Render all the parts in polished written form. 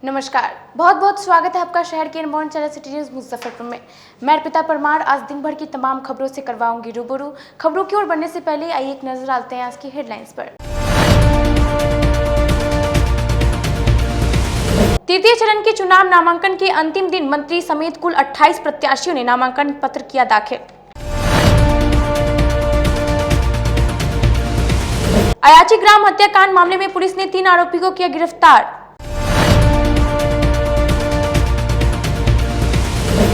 नमस्कार, बहुत बहुत स्वागत है आपका शहर के number 1 channel city news Muzaffarpur में। मैं अर्पिता परमार आज दिन भर की तमाम खबरों से करवाऊंगी रूबरू। खबरों की ओर बढ़ने से पहले आइए एक नजर डालते हैं आज की हेडलाइंस पर। तृतीय चरण के चुनाव नामांकन के अंतिम दिन मंत्री समेत कुल 28 प्रत्याशियों ने नामांकन पत्र किया दाखिल। अयाची ग्राम हत्याकांड मामले में पुलिस ने 3 आरोपी को किया गिरफ्तार।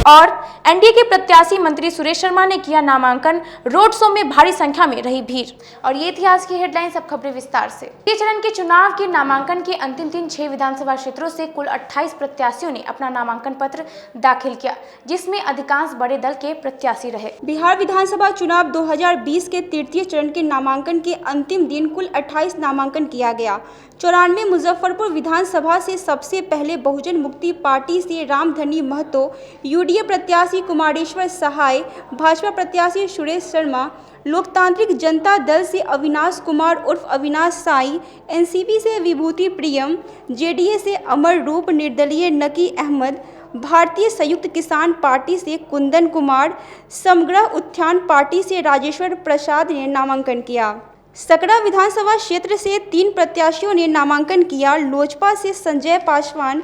और एनडीए के प्रत्याशी मंत्री सुरेश शर्मा ने किया नामांकन। रोड शो में भारी संख्या में रही भीड़। और ये थी आज की हेडलाइंस। अब खबरें विस्तार से। तृतीय चरण के चुनाव के नामांकन के अंतिम दिन 6 विधानसभा क्षेत्रों से कुल 28 प्रत्याशियों ने अपना नामांकन पत्र दाखिल किया, जिसमें अधिकांश बड़े दल के प्रत्याशी रहे। बिहार विधानसभा चुनाव 2020 के तृतीय चरण के नामांकन के अंतिम दिन कुल 28 नामांकन किया गया। 94 मुजफ्फरपुर विधानसभा से सबसे पहले बहुजन मुक्ति पार्टी से रामधनी महतो, यूडीए प्रत्याशी कुमारेश्वर सहाय, भाजपा प्रत्याशी सुरेश शर्मा, लोकतांत्रिक जनता दल से अविनाश कुमार उर्फ अविनाश साई, एनसीपी से विभूति प्रियम, जेडीए से अमर रूप, निर्दलीय नकी अहमद, भारतीय संयुक्त किसान पार्टी से कुंदन कुमार, समग्र उत्थान पार्टी से राजेश्वर प्रसाद ने नामांकन किया। सकरा विधानसभा क्षेत्र से 3 प्रत्याशियों ने नामांकन किया। लोजपा से संजय पासवान,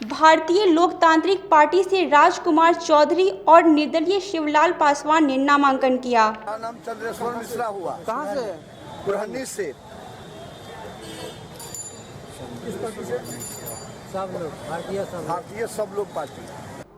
भारतीय लोकतांत्रिक पार्टी से राजकुमार चौधरी और निर्दलीय शिवलाल पासवान ने नामांकन किया। नाम चंद्रेश्वर मिश्रा हुआ। कहाँ से? पुरहनी से। सब लोग भारतीय सब लोग पार्टी।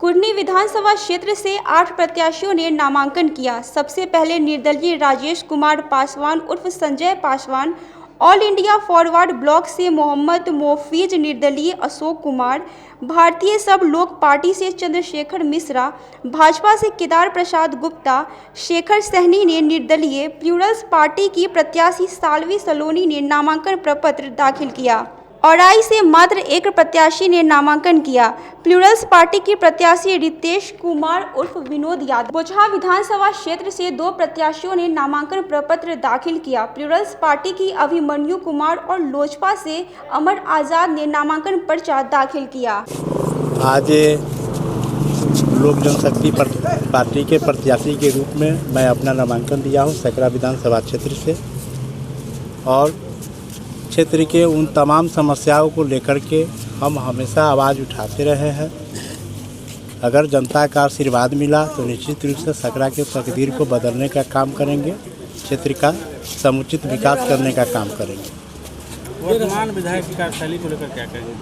कुर्नी विधानसभा क्षेत्र से 8 प्रत्याशियों ने नामांकन किया। सबसे पहले निर्दलीय राजेश कुमार पासवान उर्फ Sanjay Paswan, all India forward block से मोहम्मद मोफीज, निर्दलीय अशोक कुमार, भारतीय सब लोग पार्टी से चंद्रशेखर मिश्रा, भाजपा से केदार प्रसाद गुप्ता, शेखर सहनी ने निर्दलीय प्लूरल्स पार्टी की प्रत्याशी सालवी सलोनी ने नामांकन प्रपत्र दाखिल किया। औराई से मात्र 1 प्रत्याशी ने नामांकन किया। प्लूरल्स पार्टी की प्रत्याशी रितेश कुमार उर्फ विनोद यादव। बोचहा विधानसभा क्षेत्र से 2 प्रत्याशियों ने नामांकन प्रपत्र दाखिल किया। प्लूरल्स पार्टी की अभिमन्यु कुमार और लोजपा से अमर आजाद ने नामांकन पर्चा दाखिल किया। आज लोक जनशक्ति पार्टी के प्रत्याशी के रूप में मैं अपना नामांकन दिया हूँ सकरा विधानसभा क्षेत्र से, और क्षेत्र के उन तमाम समस्याओं को लेकर के हम हमेशा आवाज़ उठाते रहे हैं। अगर जनता का आशीर्वाद मिला तो निश्चित रूप से सकरा के तकदीर को बदलने का काम करेंगे, क्षेत्र का समुचित विकास करने का काम करेंगे। वर्तमान विधायक की कार्यशैली को लेकर क्या कहेंगे?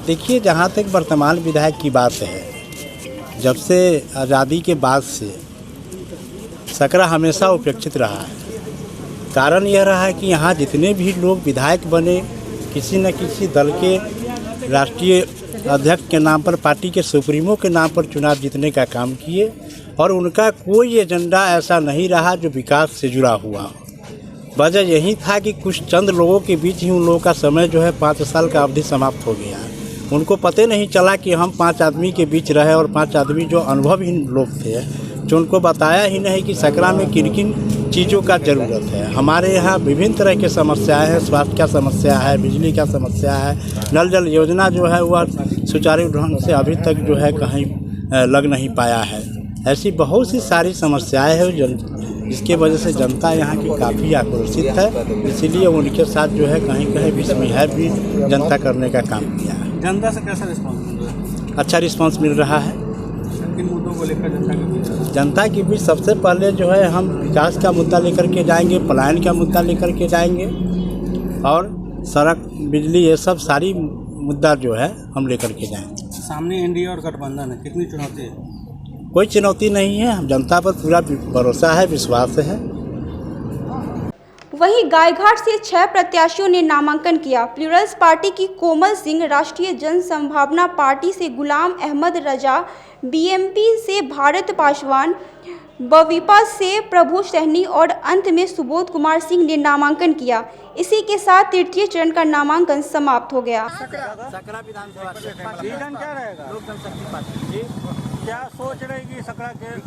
देखिए, जहाँ तक वर्तमान विधायक की बात है, जब से आज़ादी के बाद से सकरा हमेशा उपेक्षित रहा है। कारण यह रहा है कि यहाँ जितने भी लोग विधायक बने, किसी न किसी दल के राष्ट्रीय अध्यक्ष के नाम पर, पार्टी के सुप्रीमो के नाम पर चुनाव जीतने का काम किए, और उनका कोई एजेंडा ऐसा नहीं रहा जो विकास से जुड़ा हुआ हो। वजह यही था कि कुछ चंद लोगों के बीच ही उन लोगों का समय जो है 5 साल का अवधि समाप्त हो गया। उनको पता नहीं चला कि हम 5 आदमी के बीच रहे, और 5 आदमी जो अनुभवहीन लोग थे, जो उनको बताया ही नहीं कि सकरा में किन किन चीज़ों का ज़रूरत है। हमारे यहाँ विभिन्न तरह की समस्याएं हैं, स्वास्थ्य का समस्या है, बिजली का समस्या है, नल जल योजना जो है वह सुचारू ढंग से अभी तक जो है कहीं लग नहीं पाया है। ऐसी बहुत सी सारी समस्याएं हैं जिसके वजह से जनता यहाँ की काफ़ी आक्रोशित है। इसीलिए उनके साथ जो है कहीं कहीं विस्मय भी जनता करने का काम किया है। जनता से कैसा रिस्पॉन्स मिल रहा है? अच्छा रिस्पॉन्स मिल रहा है। किन मुद्दों को लेकर जनता के बीच सबसे पहले जो है हम विकास का मुद्दा लेकर के जाएंगे, पलायन का मुद्दा लेकर के जाएंगे, और सड़क, बिजली, ये सब सारी मुद्दा जो है हम लेकर के जाएंगे। सामने एनडीए और गठबंधन है, कितनी चुनौती है? कोई चुनौती नहीं है, हम जनता पर पूरा भरोसा है, विश्वास है। वहीं गायघाट से 6 प्रत्याशियों ने नामांकन किया। प्लूरल्स पार्टी की कोमल सिंह, राष्ट्रीय जन संभावना पार्टी से गुलाम अहमद रजा, बीएमपी से भारत पासवान, बवीपा से प्रभु सहनी और अंत में सुबोध कुमार सिंह ने नामांकन किया। इसी के साथ तृतीय चरण का नामांकन समाप्त हो गया। सकरा विधानसभा रीजन क्या रहेगा? लोक जनशक्ति पार्टी क्या सोच रही कि सकरा के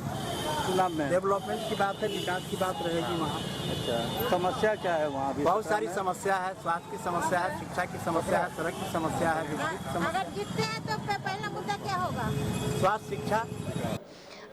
चुनाव में? डेवलपमेंट की बात है, विकास की बात रहेगी वहाँ। अच्छा, समस्या क्या है वहाँ अभी? बहुत सारी समस्या है, स्वास्थ्य की समस्या है, शिक्षा की समस्या है, सड़क की समस्या है, बिजली की समस्या, अगर जीतते हैं तो पहला मुद्दा क्या होगा? स्वास्थ्य, शिक्षा।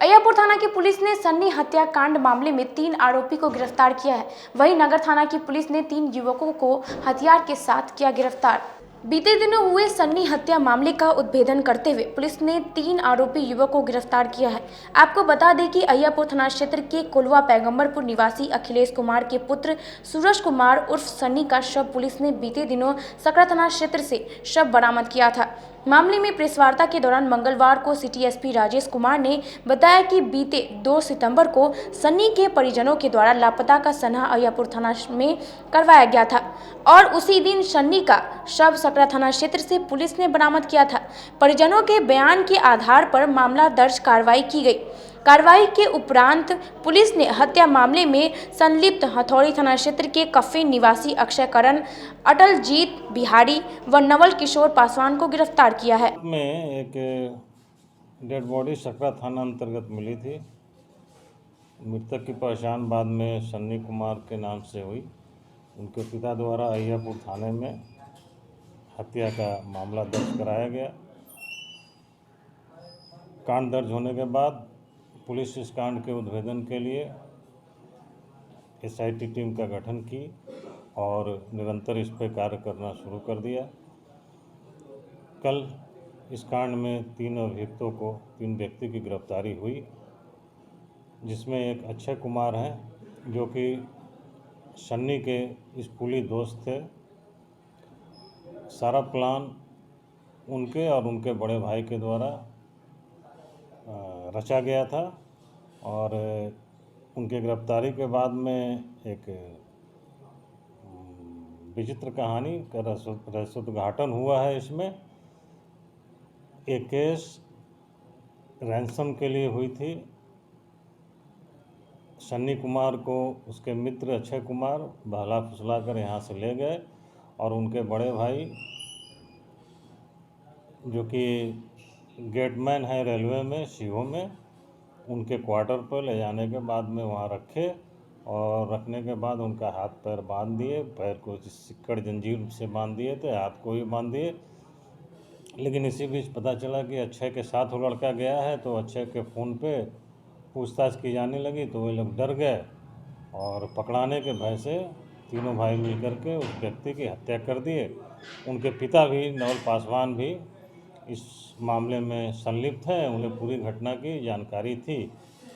अय्यापुर थाना की पुलिस ने सन्नी हत्याकांड मामले में 3 आरोपी को गिरफ्तार किया है। वहीं नगर थाना की पुलिस ने 3 युवकों को हथियार के साथ किया गिरफ्तार। बीते दिनों हुए सन्नी हत्या मामले का उद्भेदन करते हुए पुलिस ने 3 आरोपी युवकों को गिरफ्तार किया है। आपको बता दें कि अय्यापुर थाना क्षेत्र के कोलवा पैगंबरपुर निवासी अखिलेश कुमार के पुत्र सूरज कुमार उर्फ सन्नी का शव पुलिस ने बीते दिनों सकरा थाना क्षेत्र से शव बरामद किया था। मामले में प्रेस वार्ता के दौरान मंगलवार को सिटी एसपी राजेश कुमार ने बताया कि बीते 2 सितंबर को सन्नी के परिजनों के द्वारा लापता का सनहा अय्यापुर थाना में करवाया गया था और उसी दिन सन्नी का शव सकरा थाना क्षेत्र से पुलिस ने बरामद किया था। परिजनों के बयान के आधार पर मामला दर्ज कार्रवाई की गई। कार्रवाई के उपरांत पुलिस ने हत्या मामले में संलिप्त हथौड़ी थाना क्षेत्र के कफे निवासी अक्षय करण, अटलजीत बिहारी व नवल किशोर पासवान को गिरफ्तार किया है। में एक डेड बॉडी सकरा थाना अंतर्गत मिली थी। मृतक की पहचान बाद में सन्नी कुमार के नाम से हुई। उनके पिता द्वारा अय्यापुर थाने में हत्या का मामला दर्ज कराया गया। कांड दर्ज होने के बाद पुलिस इस कांड के उद्भेदन के लिए एसआईटी टीम का गठन की और निरंतर इस पर कार्य करना शुरू कर दिया। कल इस कांड में 3 अभियुक्तों को 3 व्यक्ति की गिरफ्तारी हुई, जिसमें एक अक्षय कुमार हैं जो कि सन्नी के स्कूली दोस्त थे। सारा प्लान उनके और उनके बड़े भाई के द्वारा रचा गया था और उनके गिरफ्तारी के बाद में एक विचित्र कहानी का रहस्योद्घाटन हुआ है। इसमें एक केस रैंसम के लिए हुई थी। सन्नी कुमार को उसके मित्र अक्षय कुमार बहला फुसला कर यहाँ से ले गए और उनके बड़े भाई जो कि गेटमैन है रेलवे में सीओ में, उनके क्वार्टर पर ले जाने के बाद में वहाँ रखे और रखने के बाद उनका हाथ पैर बांध दिए। पैर को सिक्कड़ जंजीर से बांध दिए थे, हाथ को भी बांध दिए। लेकिन इसी बीच पता चला कि अक्षय के साथ वो लड़का गया है, तो अक्षय के फ़ोन पे पूछताछ की जाने लगी तो वे लोग डर गए और पकड़ाने के भय से तीनों भाई मिल करके उस व्यक्ति की हत्या कर दिए। उनके पिता भी नवल पासवान भी इस मामले में संलिप्त हैं। उन्हें पूरी घटना की जानकारी थी,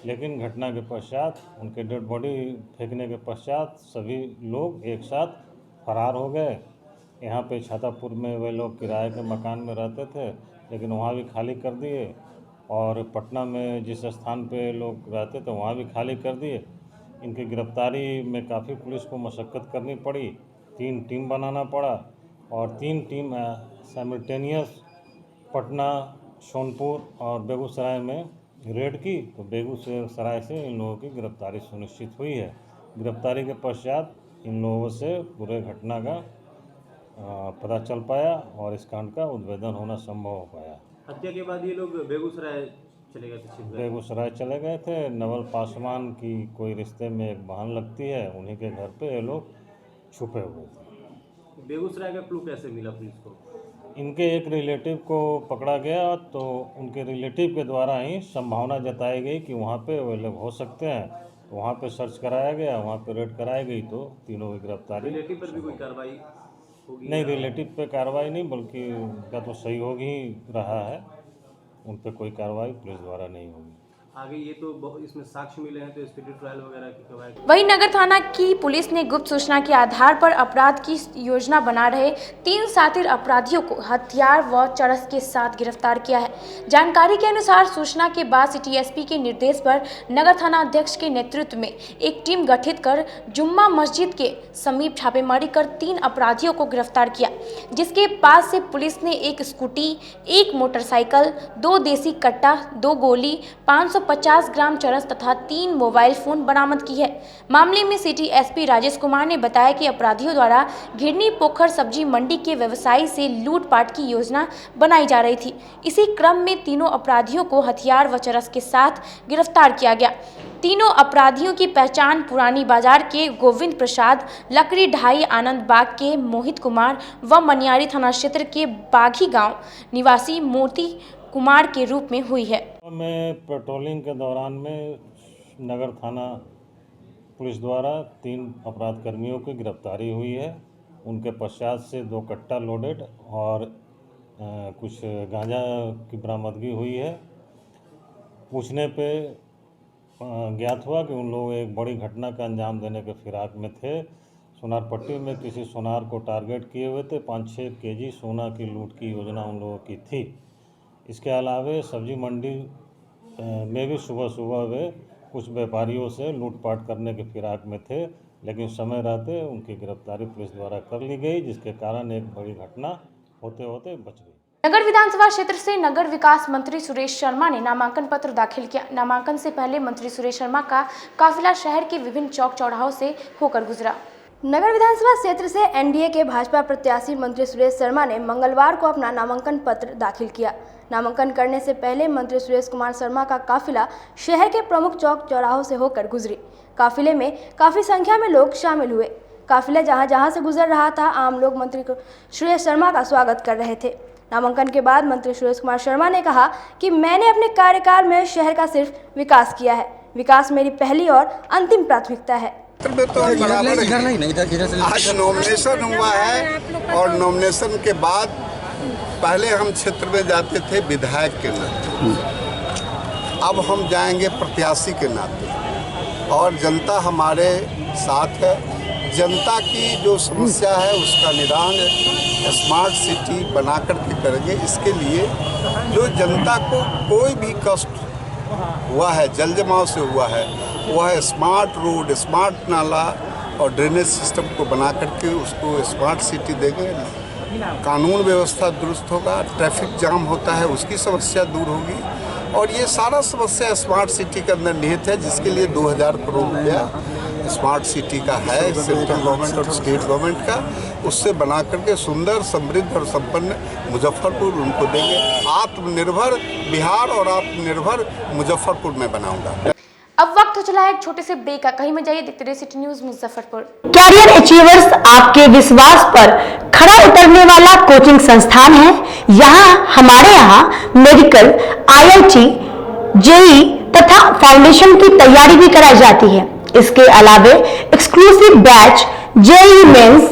लेकिन घटना के पश्चात उनके डेड बॉडी फेंकने के पश्चात सभी लोग एक साथ फरार हो गए। यहाँ पे छातापुर में वे लोग किराए के मकान में रहते थे, लेकिन वहाँ भी खाली कर दिए और पटना में जिस स्थान पे लोग रहते थे वहाँ भी खाली कर दिए। इनकी गिरफ्तारी में काफ़ी पुलिस को मशक्क़त करनी पड़ी, 3 टीम बनाना पड़ा और 3 टीम साइमल्टेनियस पटना, सोनपुर और बेगूसराय में रेड की, तो बेगूसराय से इन लोगों की गिरफ्तारी सुनिश्चित हुई है। गिरफ्तारी के पश्चात इन लोगों से पूरे घटना का पता चल पाया और इस कांड का उद्भेदन होना संभव हो पाया। हत्या के बाद ये लोग बेगूसराय चले गए थे? बेगूसराय चले गए थे। नवल पासवान की कोई रिश्ते में एक बहन लगती है, उन्हीं के घर पे ये लोग छुपे हुए थे। बेगूसराय का क्लू कैसे मिला पुलिस को? इनके एक रिलेटिव को पकड़ा गया, तो उनके रिलेटिव के द्वारा ही संभावना जताई गई कि वहाँ पे वे लोग हो सकते हैं। तो वहाँ पे सर्च कराया गया, वहाँ पे रेड कराई गई, तो तीनों की गिरफ्तारी। रिलेटिव पर भी कोई कार्रवाई होगी? नहीं, रिलेटिव पे कार्रवाई नहीं, बल्कि उनका तो सहयोग ही रहा है, उन पर कोई कार्रवाई पुलिस द्वारा नहीं होगी। आगे ये तो इसमें साक्ष्य मिले हैं, तो स्पीडी ट्रायल वगैरह की कवायद। वहीं नगर थाना की पुलिस ने गुप्त सूचना के आधार पर अपराध की योजना बना रहे 3 शातिर अपराधियों को हथियार व चरस के साथ गिरफ्तार किया है। जानकारी के अनुसार सूचना के बाद सिटी एसपी के निर्देश पर नगर थाना अध्यक्ष के नेतृत्व में एक टीम गठित कर जुम्मा मस्जिद के समीप छापेमारी कर 3 अपराधियों को गिरफ्तार किया, जिसके पास से पुलिस ने 1 स्कूटी, 1 मोटरसाइकिल, 2 देसी कट्टा, 2 गोली, 500 150 ग्राम चरस तथा 3 मोबाइल फोन बरामद की है। मामले में सिटी एसपी राजेश कुमार ने बताया कि अपराधियों द्वारा घिरनी पोखर सब्जी मंडी के व्यवसायी से लूटपाट की योजना बनाई जा रही थी। इसी क्रम में तीनों अपराधियों को हथियार व चरस के साथ गिरफ्तार किया गया। तीनों अपराधियों की पहचान पुरानी बाजार के गोविंद प्रसाद, लकड़ी ढाई आनंद बाग के मोहित कुमार व मनियारी थाना क्षेत्र के बाघी गांव निवासी मोती कुमार के रूप में हुई है। में पेट्रोलिंग के दौरान में नगर थाना पुलिस द्वारा 3 अपराध कर्मियों की गिरफ्तारी हुई है। उनके पश्चात से 2 कट्टा लोडेड और कुछ गांजा की बरामदगी हुई है। पूछने पे ज्ञात हुआ कि उन लोग एक बड़ी घटना का अंजाम देने के फिराक में थे। सोनार पट्टी में किसी सोनार को टारगेट किए हुए थे। 5-6 केजी सोना की लूट की योजना उन लोगों की थी। इसके अलावा सब्जी मंडी में भी सुबह सुबह वे कुछ व्यापारियों से लूटपाट करने के फिराक में थे, लेकिन समय रहते उनकी गिरफ्तारी पुलिस द्वारा कर ली गई, जिसके कारण एक बड़ी घटना होते होते बच गई। नगर विधानसभा क्षेत्र से नगर विकास मंत्री सुरेश शर्मा ने नामांकन पत्र दाखिल किया। नामांकन से पहले मंत्री सुरेश शर्मा का काफिला शहर के विभिन्न चौक चौराहों से होकर गुजरा। नगर विधानसभा क्षेत्र से एनडीए के भाजपा प्रत्याशी मंत्री सुरेश शर्मा ने मंगलवार को अपना नामांकन पत्र दाखिल किया। नामांकन करने से पहले मंत्री सुरेश कुमार शर्मा का काफिला शहर के प्रमुख चौक चौराहों से होकर गुजरी। काफिले में काफी संख्या में लोग शामिल हुए। काफिला जहां से गुजर रहा था, आम लोग मंत्री सुरेश शर्मा का स्वागत कर रहे थे। नामांकन के बाद मंत्री सुरेश कुमार शर्मा ने कहा कि मैंने अपने कार्यकाल में शहर का सिर्फ विकास किया है। विकास मेरी पहली और अंतिम प्राथमिकता है। तो आज नॉमिनेशन हुआ है और नॉमिनेशन के बाद पहले हम क्षेत्र में जाते थे विधायक के नाते, अब हम जाएंगे प्रत्याशी के नाते और जनता हमारे साथ है। जनता की जो समस्या है उसका निदान स्मार्ट सिटी बना करके करेंगे। इसके लिए जो जनता को कोई भी कष्ट हुआ है, जल जमाव से हुआ है, वह है स्मार्ट रोड, स्मार्ट नाला और ड्रेनेज सिस्टम को बना करके उसको स्मार्ट सिटी देंगे। कानून व्यवस्था दुरुस्त होगा, ट्रैफिक जाम होता है उसकी समस्या दूर होगी और ये सारा समस्या स्मार्ट सिटी के अंदर निहित है, जिसके लिए 2000 करोड़ रुपया स्मार्ट सिटी का है सेंट्रल गवर्नमेंट और स्टेट गवर्नमेंट का। उससे बना करके सुंदर, समृद्ध और संपन्न मुजफ्फरपुर उनको देंगे। आत्मनिर्भर बिहार और आत्मनिर्भर मुजफ्फरपुर में बनाऊंगा। अब वक्त हो चला है एक छोटे से ब्रेक का। कहीं में जाइए, देखते रहिए city news Muzaffarpur. Career achievers आपके विश्वास पर खरा उतरने वाला कोचिंग संस्थान है। हमारे यहाँ मेडिकल, IIT, JEE तथा फाउंडेशन की तैयारी भी कराई जाती है। इसके अलावे exclusive batch JEE mains,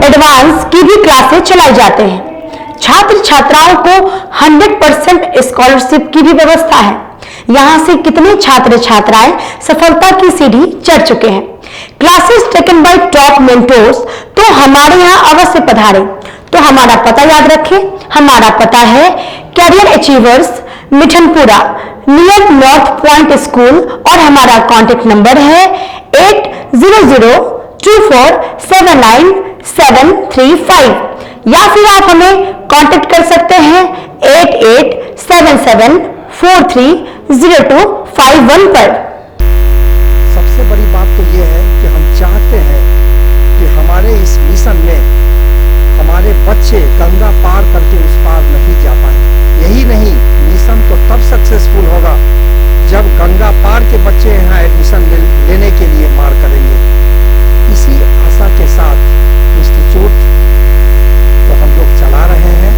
advance की भी क्लासेस चलाई जाते हैं। छात्र छात्राओं को 100% स्कॉलरशिप की भी व्यवस्था है। यहाँ से कितने छात्र छात्राएं सफलता की सीढ़ी चढ़ चुके हैं। Classes taken by top mentors, तो हमारे यहाँ अवश्य पधारें। तो हमारा पता याद रखें, हमारा पता है career achievers, Mithanpura, near north point school और हमारा कॉन्टेक्ट नंबर है 8002479735 या फिर आप हमें कांटेक्ट कर सकते हैं 8877430251 पर। सबसे बड़ी बात तो ये है कि हम चाहते हैं कि हमारे इस मिशन में हमारे बच्चे गंगा पार करके उस पार नहीं जा पाए। यही नहीं, मिशन तो तब सक्सेसफुल होगा जब गंगा पार के बच्चे यहाँ एडमिशन लेने के लिए मार करेंगे। इसी आशा के साथ इंस्टीट्यूट तो हम लोग चला रहे हैं,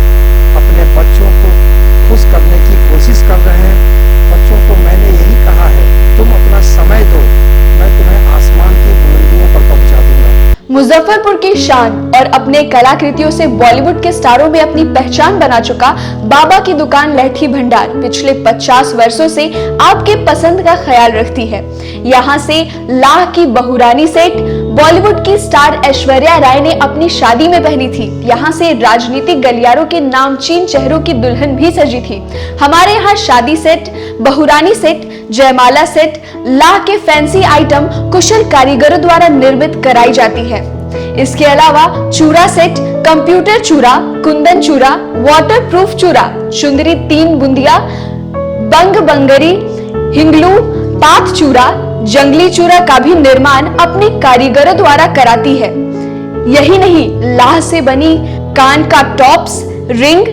अपने बच्चों को खुश करने की कोशिश कर रहे हैं। बच्चों को मैंने यही कहा है, तुम अपना समय दो, मैं तुम्हें आसमान की बुलंदियों पर पहुंचा दूंगा। मुजफ्फरपुर की शान और अपने कलाकृतियों से बॉलीवुड के स्टारों में अपनी पहचान बना चुका बाबा की दुकान लहठी भंडार पिछले 50 वर्षों से आपके पसंद का ख्याल रखती है। यहाँ से लाह की बहुरानी सेट बॉलीवुड की स्टार ऐश्वर्या राय ने अपनी शादी में पहनी थी। यहाँ से राजनीतिक गलियारों के नामचीन चेहरों की दुल्हन भी सजी थी। हमारे यहाँ शादी सेट, बहुरानी सेट, जयमाला सेट, लाह के फैंसी आइटम कुशल कारीगरों द्वारा निर्मित कराई जाती है। इसके अलावा चूड़ा सेट, कंप्यूटर चूड़ा, कुंदन चूड़ा, वाटरप्रूफ चूड़ा, चुंदरी 3 बुंदिया, बंग बंगरी, हिंगलू पाथ चूरा, जंगली चूरा का भी निर्माण अपने कारीगरों द्वारा कराती है। यही नहीं, लाह से बनी कान का टॉप्स, रिंग,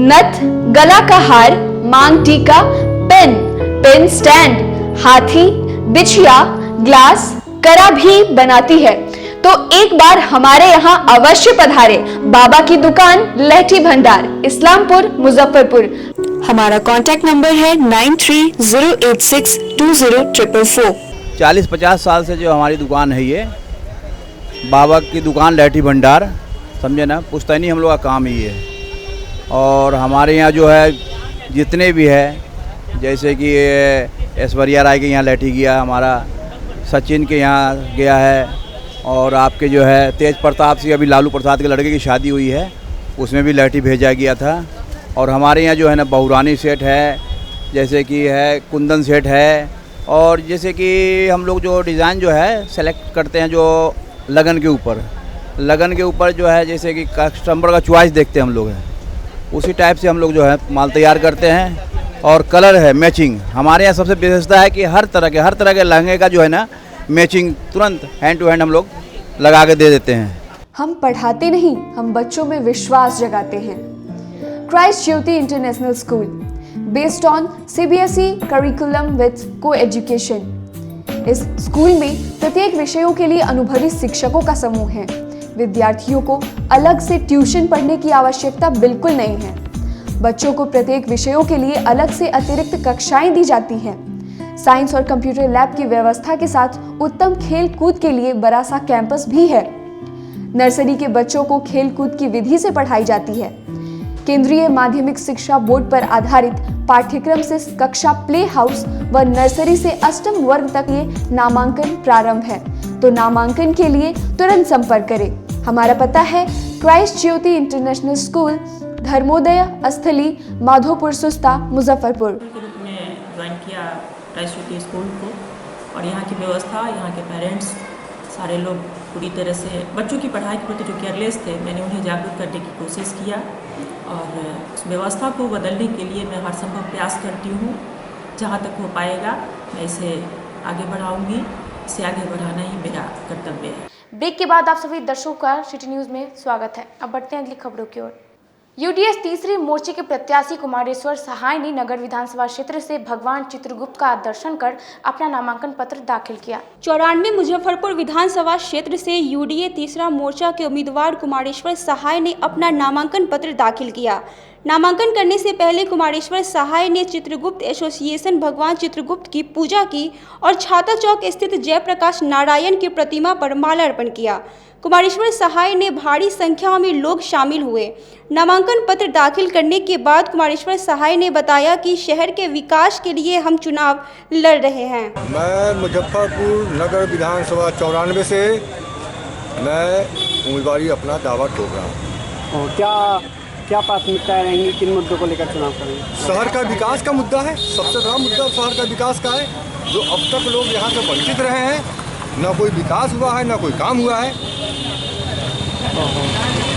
नथ, गला का हार, मांग टीका, पेन स्टैंड, हाथी, बिछिया, ग्लास, करा भी बनाती है। तो एक बार हमारे यहाँ अवश्य पधारे। बाबा की दुकान लहठी भंडार, इस्लामपुर, मुजफ्फरपुर। हमारा कांटेक्ट नंबर है 9308620444। 40-50 साल से जो हमारी दुकान है, ये बाबा की दुकान लहठी भंडार, समझे ना, पुश्तैनी हम लोग का काम ही है। और हमारे यहाँ जो है जितने भी है, जैसे कि ऐश्वर्या राय के यहाँ लहठी गया, हमारा सचिन के यहाँ गया है, और आपके जो है तेज प्रताप सिंह, अभी लालू प्रसाद के लड़के की शादी हुई है, उसमें भी लहठी भेजा गया था। और हमारे यहाँ जो है ना बहुरानी सेट है, जैसे कि है कुंदन सेट है, और जैसे कि हम लोग जो डिज़ाइन जो है सेलेक्ट करते हैं जो लगन के ऊपर जो है, जैसे कि कस्टमर का चॉइस देखते हैं हम लोग हैं, उसी टाइप से हम लोग जो है माल तैयार करते हैं। और कलर है मैचिंग, हमारे यहाँ सबसे विशेषता है कि हर तरह के लहंगे का जो है ना मैचिंग तुरंत हैंड टू हैंड हम लोग लगा के दे देते हैं। हम पढ़ाते नहीं, हम बच्चों में विश्वास जगाते हैं। Christ Jyoti international school, based on CBSE curriculum with को एजुकेशन। इस स्कूल में प्रत्येक विषयों के लिए अनुभवी शिक्षकों का समूह है। विद्यार्थियों को अलग से ट्यूशन पढ़ने की आवश्यकता बिल्कुल नहीं है। बच्चों को प्रत्येक विषयों के लिए अलग से अतिरिक्त कक्षाएं दी जाती हैं। साइंस और कंप्यूटर लैब की व्यवस्था के साथ उत्तम खेल कूद के लिए बड़ा सा कैंपस भी है। नर्सरी के बच्चों को खेल कूद की विधि से पढ़ाई जाती है। केंद्रीय माध्यमिक शिक्षा बोर्ड पर आधारित पाठ्यक्रम से कक्षा प्ले हाउस व नर्सरी से अष्टम वर्ग तक ये नामांकन प्रारंभ है। तो नामांकन के लिए तुरंत संपर्क करें। हमारा पता है क्राइस्ट ज्योति इंटरनेशनल स्कूल, धर्मोदय स्थली, माधोपुर सुस्ता, मुजफ्फरपुर। के रूप में ज्वाइन किया क्राइस्ट ज्योति स्कूल को, और यहाँ की व्यवस्था, यहाँ के पेरेंट्स सारे लोग पूरी तरह से बच्चों की पढ़ाई के प्रति जो केयरलेस थे, मैंने उन्हें जागरूक करने की कोशिश किया, और उस व्यवस्था को बदलने के लिए मैं हर संभव प्रयास करती हूँ। जहाँ तक हो पाएगा मैं इसे आगे बढ़ाऊँगी, इसे आगे बढ़ाना ही मेरा कर्तव्य है। ब्रेक के बाद आप सभी दर्शकों का सिटी न्यूज़ में स्वागत है। अब बढ़ते हैं अगली खबरों की ओर। यूडीएफ तीसरे मोर्चे के प्रत्याशी कुमारेश्वर सहाय ने नगर विधानसभा क्षेत्र से भगवान चित्रगुप्त का दर्शन कर अपना नामांकन पत्र दाखिल किया। 94 मुजफ्फरपुर विधानसभा क्षेत्र से यूडीए तीसरा मोर्चा के उम्मीदवार कुमारेश्वर सहाय ने अपना नामांकन पत्र दाखिल किया। नामांकन करने से पहले कुमारेश्वर सहाय ने चित्रगुप्त एसोसिएशन भगवान चित्रगुप्त की पूजा की और छाता चौक स्थित जयप्रकाश नारायण की प्रतिमा पर माल्यार्पण किया। कुमारेश्वर सहाय ने भारी संख्या में लोग शामिल हुए। नामांकन पत्र दाखिल करने के बाद कुमारेश्वर सहाय ने बताया कि शहर के विकास के लिए हम चुनाव लड़ रहे हैं। मैं मुजफ्फरपुर नगर विधानसभा 94 से मैं उम्मीदवारी अपना दावा ठोक रहा हूँ। और क्या प्राथमिकताएं रहेंगी, किन मुद्दों को लेकर चुनाव करेंगे? शहर का विकास का मुद्दा है, सबसे बड़ा मुद्दा शहर का विकास का है। जो अब तक लोग यहाँ से वंचित रहे हैं, ना कोई विकास हुआ है, ना कोई काम हुआ है।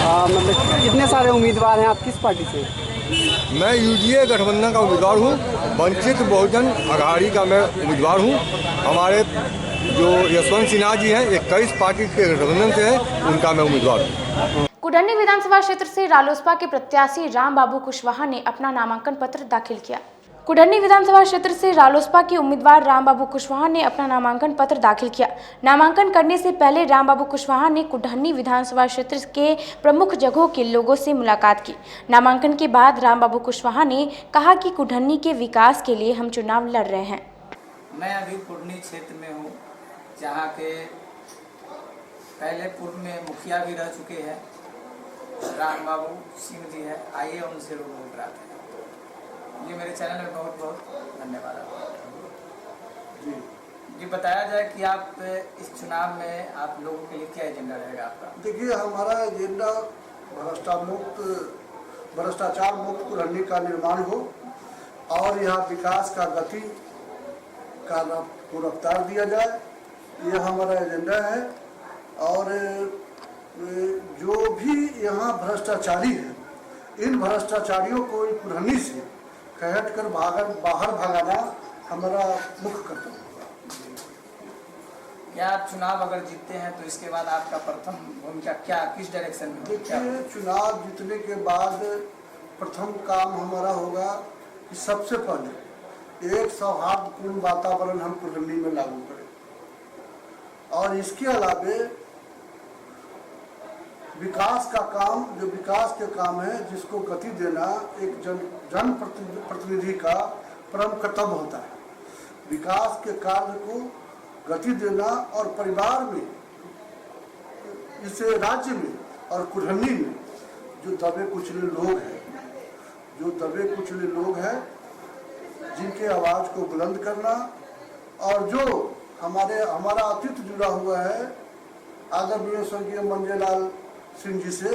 मतलब कितने सारे उम्मीदवार हैं, आप किस पार्टी से? मैं यूडीए गठबंधन का उम्मीदवार हूँ, वंचित बहुजन अघाड़ी का मैं उम्मीदवार हूँ। हमारे जो यशवंत सिन्हा जी हैं 21 पार्टी के गठबंधन से हैं, उनका मैं उम्मीदवार हूँ। कुडन्नी विधानसभा क्षेत्र से रालोसपा के प्रत्याशी राम बाबू कुशवाहा ने अपना नामांकन पत्र दाखिल किया। कुडन्नी विधानसभा क्षेत्र से रालोसपा के उम्मीदवार राम बाबू कुशवाहा ने अपना नामांकन पत्र दाखिल किया। नामांकन करने से पहले राम बाबू कुशवाहा ने कुडन्नी विधानसभा क्षेत्र के प्रमुख जगहों के लोगों से मुलाकात की। नामांकन के बाद राम बाबू कुशवाहा ने कहा कि कुडन्नी के विकास के लिए हम चुनाव लड़ रहे हैं। मैं अभी कुडन्नी क्षेत्र में हूँ, जहाँ के पहले पूर्व में मुखिया भी रह चुके हैं, राम बाबू सिंह जी है। आइए उनसे रूबरू कराते हैं। ये मेरे चैनल में बहुत बहुत धन्यवाद जी। बताया जाए कि आप इस चुनाव में आप लोगों के लिए क्या एजेंडा रहेगा आपका? देखिए, हमारा एजेंडा भ्रष्टाचार मुक्त कुडन्नी का निर्माण हो और यहाँ विकास का गति का रफ्तार दिया जाए, यह हमारा एजेंडा है। और जो भी यहाँ भ्रष्टाचारी है, इन भ्रष्टाचारियों को कुडन्नी से खहट कर बाहर भगाना हमारा मुख्य कर्तव्य होगा। क्या आप चुनाव अगर जीतते हैं तो इसके बाद आपका प्रथम भूमिका क्या, किस डायरेक्शन में? देखिए, चुनाव जीतने के बाद प्रथम काम हमारा होगा कि सबसे पहले एक सौहार्दपूर्ण वातावरण हम कुल्लनी में लागू करें, और इसके अलावे विकास का काम, जो विकास के काम है जिसको गति देना एक जन प्रतिनिधि का परम कर्तव्य होता है। विकास के कार्य को गति देना और परिवार में, इस राज्य में और कुल्हनी में जो दबे कुचले लोग हैं, जिनके आवाज़ को बुलंद करना, और जो हमारा अतीत जुड़ा हुआ है आदरणीय स्वर्गीय मंजेलाल सिंह जी से,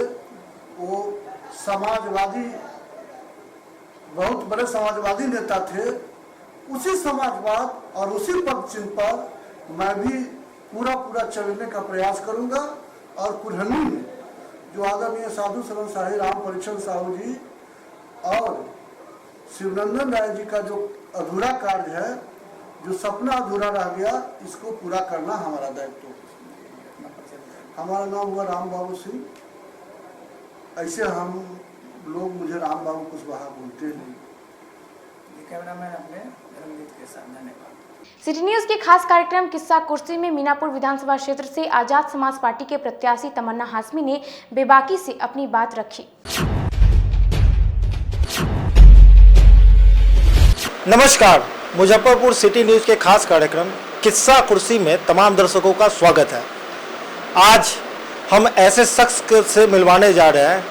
वो समाजवादी, बहुत बड़े समाजवादी नेता थे। उसी समाजवाद और उसी पद चिन्ह पर मैं भी पूरा चलने का प्रयास करूंगा, और कुल्हनी में जो आदरणीय साधु शरण शाही राम परीक्षण साहू जी और शिवनंदन राय जी का जो अधूरा कार्य है, जो सपना अधूरा रह गया, इसको पूरा करना हमारा दायित्व। हमारा नाम हुआ राम बाबू सिंह, ऐसे हम लोग मुझे राम बाबू कुशवाहा बोलते नहीं। कैमरामैन अपने रंजीत के साथ, धन्यवाद। सिटी न्यूज के खास कार्यक्रम किस्सा कुर्सी में मीनापुर विधानसभा क्षेत्र से आजाद समाज पार्टी के प्रत्याशी तमन्ना हाशमी ने बेबाकी से अपनी बात रखी। नमस्कार, मुजफ्फरपुर सिटी न्यूज के खास कार्यक्रम किस्सा कुर्सी में तमाम दर्शकों का स्वागत है। आज हम ऐसे शख्स से मिलवाने जा रहे हैं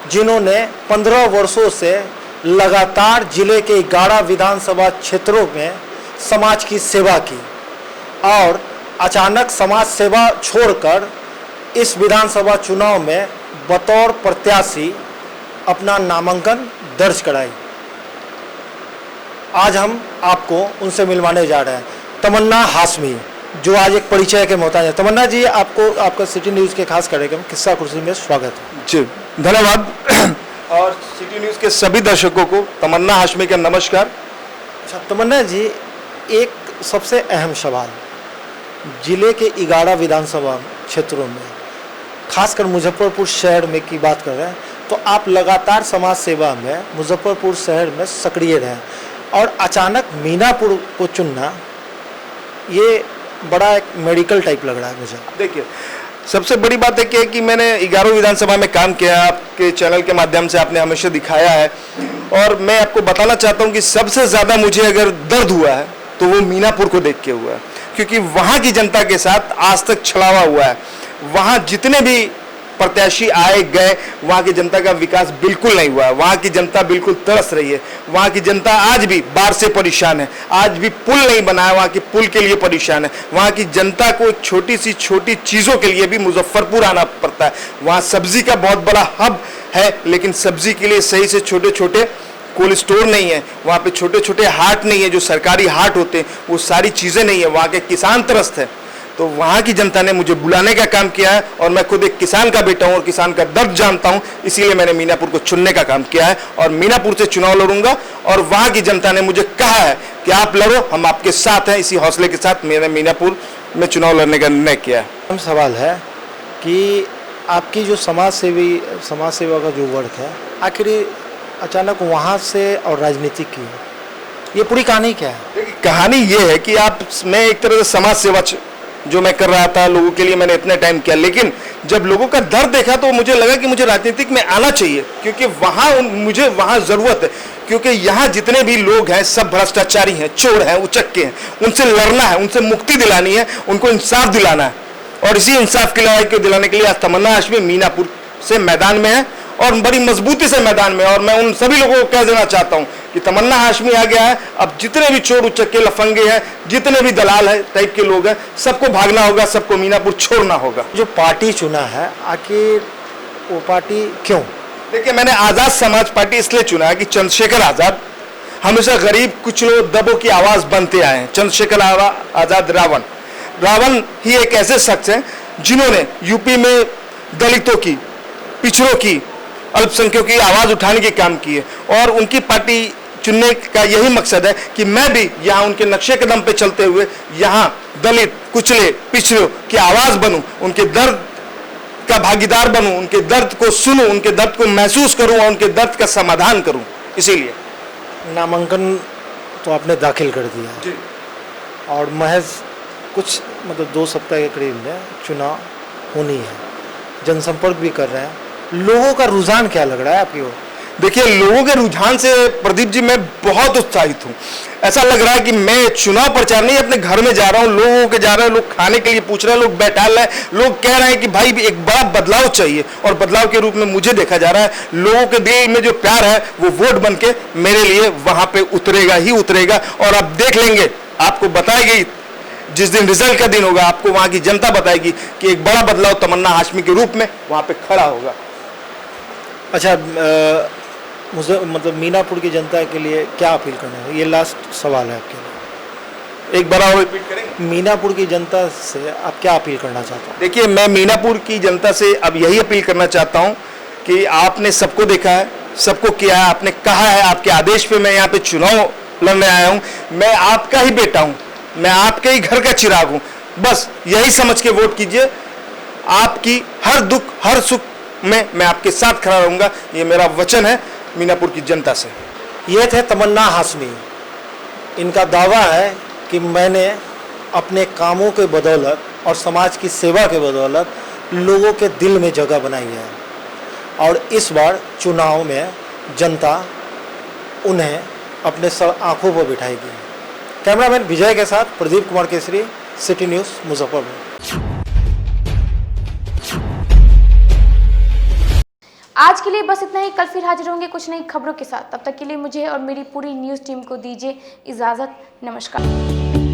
जिन्होंने 15 वर्षों से लगातार जिले के 11 विधानसभा क्षेत्रों में समाज की सेवा की, और अचानक समाज सेवा छोड़कर इस विधानसभा चुनाव में बतौर प्रत्याशी अपना नामांकन दर्ज कराई। आज हम आपको उनसे मिलवाने जा रहे हैं। तमन्ना हाशमी, जो आज एक परिचय के मोहताज है। तमन्ना जी, आपको आपका सिटी न्यूज़ के खास कार्यक्रम किस्सा कुर्सी में स्वागत है। जी धन्यवाद, और सिटी न्यूज़ के सभी दर्शकों को तमन्ना हाशमी का नमस्कार। अच्छा तमन्ना जी, एक सबसे अहम सवाल, जिले के 11 विधानसभा क्षेत्रों में, खासकर मुजफ्फरपुर शहर में की बात कर रहे हैं, तो आप लगातार समाज सेवा में मुजफ्फरपुर शहर में सक्रिय रहे, और अचानक मीनापुर को चुनना, ये बड़ा एक मेडिकल टाइप लग रहा है मुझे। देखिए, सबसे बड़ी बात है कि मैंने 11 विधानसभा में काम किया, आपके चैनल के माध्यम से आपने हमेशा दिखाया है, और मैं आपको बताना चाहता हूं कि सबसे ज़्यादा मुझे अगर दर्द हुआ है तो वो मीनापुर को देख के हुआ है, क्योंकि वहाँ की जनता के साथ आज तक छलावा हुआ है। वहाँ जितने भी प्रत्याशी आए गए, वहाँ की जनता का विकास बिल्कुल नहीं हुआ है। वहाँ की जनता बिल्कुल तरस रही है। वहाँ की जनता आज भी बाढ़ से परेशान है, आज भी पुल नहीं बना है, वहाँ की पुल के लिए परेशान है। वहाँ की जनता को छोटी सी छोटी चीज़ों के लिए भी मुजफ्फरपुर आना पड़ता है। वहाँ सब्जी का बहुत बड़ा हब है, लेकिन सब्जी के लिए सही से छोटे छोटे कोल्ड स्टोर नहीं है, वहाँ पे छोटे छोटे हाट नहीं है, जो सरकारी हाट होते हैं वो सारी चीज़ें नहीं है। वहाँ के किसान त्रस्त है, तो वहाँ की जनता ने मुझे बुलाने का काम किया है, और मैं खुद एक किसान का बेटा हूँ और किसान का दर्द जानता हूँ, इसीलिए मैंने मीनापुर को चुनने का काम किया है, और मीनापुर से चुनाव लड़ूंगा। और वहाँ की जनता ने मुझे कहा है कि आप लड़ो, हम आपके साथ हैं। इसी हौसले के साथ मैंने मीनापुर में चुनाव लड़ने का निर्णय किया है। सवाल है कि आपकी जो समाज सेवा का जो वर्क है, आखिर अचानक वहाँ से और राजनीति की, ये पूरी कहानी क्या है? देखिए, कहानी ये है कि मैं एक तरह से समाज सेवा जो मैं कर रहा था लोगों के लिए, मैंने इतने टाइम किया, लेकिन जब लोगों का दर्द देखा तो मुझे लगा कि मुझे राजनीतिक में आना चाहिए, क्योंकि मुझे वहाँ ज़रूरत है। क्योंकि यहाँ जितने भी लोग हैं सब भ्रष्टाचारी हैं, चोर हैं, उचक्के हैं। उनसे लड़ना है, उनसे मुक्ति दिलानी है, उनको इंसाफ दिलाना है, और इसी इंसाफ की लड़ाई को दिलाने के लिए आज तमन्ना हाशमी मीनापुर से मैदान में है, और बड़ी मजबूती से मैदान में। और मैं उन सभी लोगों को कह देना चाहता हूं कि तमन्ना हाशमी आ गया है। अब जितने भी चोर उचक्के लफंगे हैं, जितने भी दलाल है टाइप के लोग हैं, सबको भागना होगा, सबको मीनापुर छोड़ना होगा। जो पार्टी चुना है, आखिर वो पार्टी क्यों? देखिए, मैंने आज़ाद समाज पार्टी इसलिए चुना है कि चंद्रशेखर आज़ाद हमेशा गरीब कुचलों दबों की आवाज़ बनते आए हैं। चंद्रशेखर आज़ाद रावण ही एक ऐसे शख्स हैं जिन्होंने यूपी में दलितों की, पिछड़ों की, अल्पसंख्यकों की आवाज़ उठाने के काम किए, और उनकी पार्टी चुनने का यही मकसद है कि मैं भी यहाँ उनके नक्शे कदम पे चलते हुए यहाँ दलित, कुचले, पिछड़ों की आवाज़ बनूं, उनके दर्द का भागीदार बनूं, उनके दर्द को सुनूं, उनके दर्द को महसूस करूं और उनके दर्द का समाधान करूं। इसीलिए नामांकन तो आपने दाखिल कर दिया जी। और महज कुछ मतलब 2 सप्ताह के करीब में चुनाव होनी है, जनसंपर्क भी कर रहे हैं, लोगों का रुझान क्या लग रहा है आपकी ओर? देखिए, लोगों के रुझान से प्रदीप जी मैं बहुत उत्साहित हूँ। ऐसा लग रहा है कि मैं चुनाव प्रचार नहीं अपने घर में जा रहा हूँ, लोगों के जा रहे हैं, लोग खाने के लिए पूछ रहे हैं, लोग बैठा रहे हैं, लोग कह रहे हैं कि भाई एक बड़ा बदलाव चाहिए और बदलाव के रूप में मुझे देखा जा रहा है। लोगों के दिल में जो प्यार है वो वोट बन के मेरे लिए वहां पे उतरेगा ही उतरेगा। और अब देख लेंगे, आपको बताएगी जिस दिन रिजल्ट का दिन होगा, आपको वहां की जनता बताएगी कि एक बड़ा बदलाव तमन्ना हाशमी के रूप में वहां पे खड़ा होगा। अच्छा, मुझे मतलब मीनापुर की जनता के लिए क्या अपील करना है? ये लास्ट सवाल है आपके लिए, एक बार और रिपीट करेंगे। मीनापुर की जनता से आप क्या अपील करना चाहते हैं? देखिए, मैं मीनापुर की जनता से अब यही अपील करना चाहता हूं कि आपने सबको देखा है, सबको किया है, आपने कहा है, आपके आदेश पे मैं यहाँ पे चुनाव लड़ने आया हूँ। मैं आपका ही बेटा हूँ, मैं आपके ही घर का चिराग हूँ। बस यही समझ के वोट कीजिए। आपकी हर दुख हर सुख में मैं आपके साथ खड़ा रहूंगा, ये मेरा वचन है मीनापुर की जनता से। ये थे तमन्ना हाशमी। इनका दावा है कि मैंने अपने कामों के बदौलत और समाज की सेवा के बदौलत लोगों के दिल में जगह बनाई है और इस बार चुनाव में जनता उन्हें अपने आंखों पर बिठाएगी। कैमरामैन विजय के साथ प्रदीप कुमार केसरी, सिटी न्यूज़, मुजफ्फरपुर। आज के लिए बस इतना ही। कल फिर हाजिर होंगे कुछ नई खबरों के साथ। तब तक के लिए मुझे और मेरी पूरी न्यूज़ टीम को दीजिए इजाज़त। नमस्कार।